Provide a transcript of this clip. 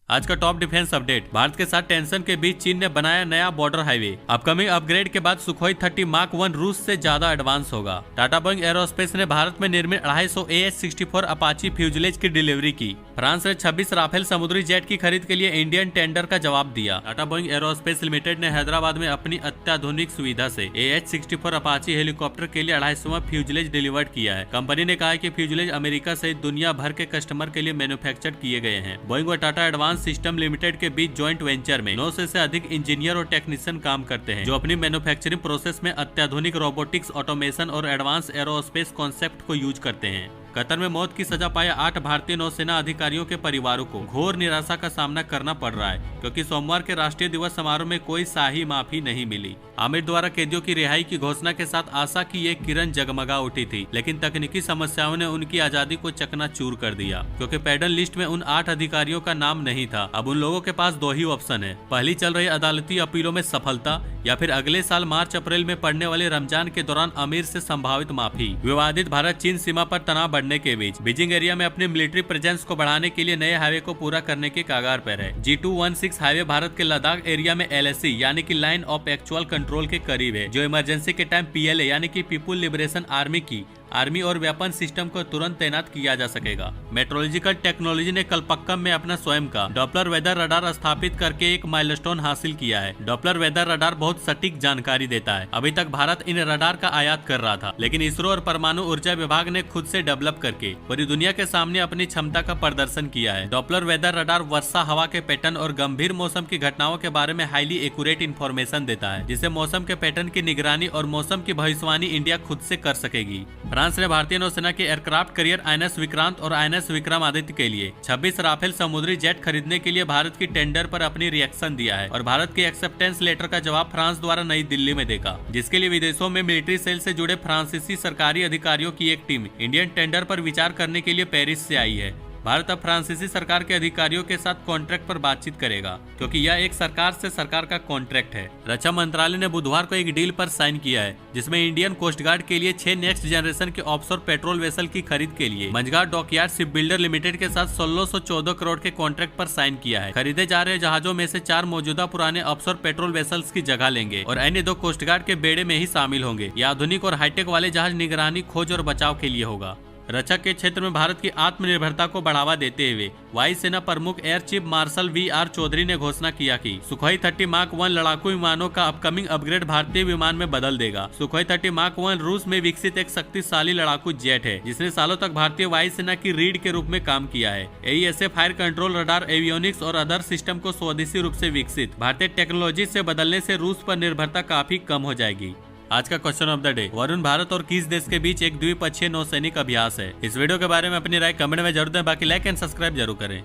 आज का top defence update. Bharat के साथ टेंशन के बीच चीन ने बनाया नया बॉर्डर हाईवे। अपकमिंग अपग्रेड के बाद सुखोई 30 मार्क 1 रूस से ज्यादा एडवांस होगा। टाटा बोइंग एरोस्पेस ने भारत में निर्मित 250 AH-64 अपाची फ्यूजलेज की डिलीवरी की। फ्रांस ने 26 राफेल समुद्री जेट की खरीद के लिए इंडियन टेंडर का जवाब दिया। टाटा बोइंग एरोस्पेस लिमिटेड ने हैदराबाद में अपनी अत्याधुनिक सुविधा से AH-64 अपाची हेलीकॉप्टर के लिए 250वां फ्यूजलेज डिलीवर्ड किया है। कंपनी ने कहा है कि फ्यूजलेज अमेरिका सहित दुनिया भर के कस्टमर के लिए मैन्युफैक्चर किए गए हैं। बोइंग और टाटा एडवांस सिस्टम लिमिटेड के बीच जॉइंट वेंचर में 900 से अधिक इंजीनियर और टेक्नीशियन काम करते हैं, जो अपनी मैन्युफैक्चरिंग प्रोसेस में अत्याधुनिक रोबोटिक्स, ऑटोमेशन और एडवांस एरोस्पेस कॉन्सेप्ट को यूज करते हैं। कतर में मौत की सजा पाए 8 भारतीय नौसेना अधिकारियों के परिवारों को घोर निराशा का सामना करना पड़ रहा है, क्योंकि सोमवार के राष्ट्रीय दिवस समारोह में कोई शाही माफी नहीं मिली। आमिर द्वारा कैदियों की रिहाई की घोषणा के साथ आशा की एक किरण जगमगा उठी थी, लेकिन तकनीकी समस्याओं ने उनकी आजादी को चकनाचूर कर दिया, क्योंकि पैडल लिस्ट में उन 8 अधिकारियों का नाम नहीं था। अब उन लोगों के पास 2 ही ऑप्शन है, पहली चल रही अदालती अपीलों में सफलता, या फिर अगले साल मार्च अप्रैल में पड़ने वाले रमजान के दौरान आमिर से संभावित माफी। विवादित भारत चीन सीमा पर तनाव बढ़ने के बीच बीजिंग एरिया में अपनी मिलिट्री प्रेजेंस को बढ़ाने के लिए नए हाईवे को पूरा करने के कगार पर है। G216 हाईवे भारत के लद्दाख एरिया में LAC यानी कि लाइन ऑफ एक्चुअल कंट्रोल के करीब है, जो इमरजेंसी के टाइम PLA यानी कि पीपुल लिबरेशन आर्मी की आर्मी और वेपन सिस्टम को तुरंत तैनात किया जा सकेगा। मेट्रोलॉजिकल टेक्नोलॉजी ने कलपक्कम में अपना स्वयं का डॉपलर वेदर रडार स्थापित करके एक माइलस्टोन हासिल किया है। डॉपलर वेदर रडार बहुत सटीक जानकारी देता है। अभी तक भारत इन रडार का आयात कर रहा था, लेकिन इसरो और परमाणु ऊर्जा विभाग ने खुद से डेवलप करके पूरी दुनिया के सामने अपनी क्षमता का प्रदर्शन किया है। डॉपलर वेदर रडार वर्षा, हवा के पैटर्न और गंभीर मौसम की घटनाओं के बारे में हाईली एक्यूरेट इन्फॉर्मेशन देता है, जिससे मौसम के पैटर्न की निगरानी और मौसम की भविष्यवाणी इंडिया खुद से कर सकेगी। फ्रांस ने भारतीय नौसेना के एयरक्राफ्ट कैरियर INS विक्रांत और INS विक्रमादित्य के लिए 26 राफेल समुद्री जेट खरीदने के लिए भारत की टेंडर पर अपनी रिएक्शन दिया है, और भारत के एक्सेप्टेंस लेटर का जवाब फ्रांस द्वारा नई दिल्ली में देगा, जिसके लिए विदेशों में मिलिट्री सेल से जुड़े फ्रांसीसी सरकारी अधिकारियों की एक टीम इंडियन टेंडर पर विचार करने के लिए पेरिस से आई है। भारत अब फ्रांसीसी सरकार के अधिकारियों के साथ कॉन्ट्रैक्ट पर बातचीत करेगा, क्योंकि यह एक सरकार से सरकार का कॉन्ट्रैक्ट है। रक्षा मंत्रालय ने बुधवार को एक डील पर साइन किया है, जिसमें इंडियन कोस्ट गार्ड के लिए 6 नेक्स्ट जनरेशन के ऑफशोर पेट्रोल वेसल की खरीद के लिए Mazagon dockyard ship builder limited के साथ 1614 करोड़ के कॉन्ट्रैक्ट पर साइन किया है। खरीदे जा रहे जहाजों में से 4 मौजूदा पुराने ऑफशोर पेट्रोल वेसल्स की जगह लेंगे और अन्य 2 कोस्ट गार्ड के बेड़े में ही शामिल होंगे। यह आधुनिक और हाईटेक वाले जहाज निगरानी, खोज और बचाव के लिए होगा। रक्षा के क्षेत्र में भारत की आत्मनिर्भरता को बढ़ावा देते हुए वायुसेना प्रमुख air chief marshal VR Chaudhary ने घोषणा किया कि सुखोई 30 मार्क 1 लड़ाकू विमानों का अपकमिंग अपग्रेड भारतीय विमान में बदल देगा। सुखोई 30 मार्क 1 रूस में विकसित एक शक्तिशाली लड़ाकू जेट है, जिसने सालों तक भारतीय वायुसेना की रीढ़ के रूप में काम किया है। AESA fire control, radar, avionics और अदर सिस्टम को स्वदेशी रूप से विकसित भारतीय टेक्नोलॉजी से बदलने से रूस पर निर्भरता काफी कम हो जाएगी। आज का question of the day, Varun Bharat और किस देश के बीच एक द्विपक्षीय नौसैनिक अभ्यास है? इस वीडियो के बारे में अपनी राय कमेंट में जरूर दें। बाकी लाइक एंड सब्सक्राइब जरूर करें।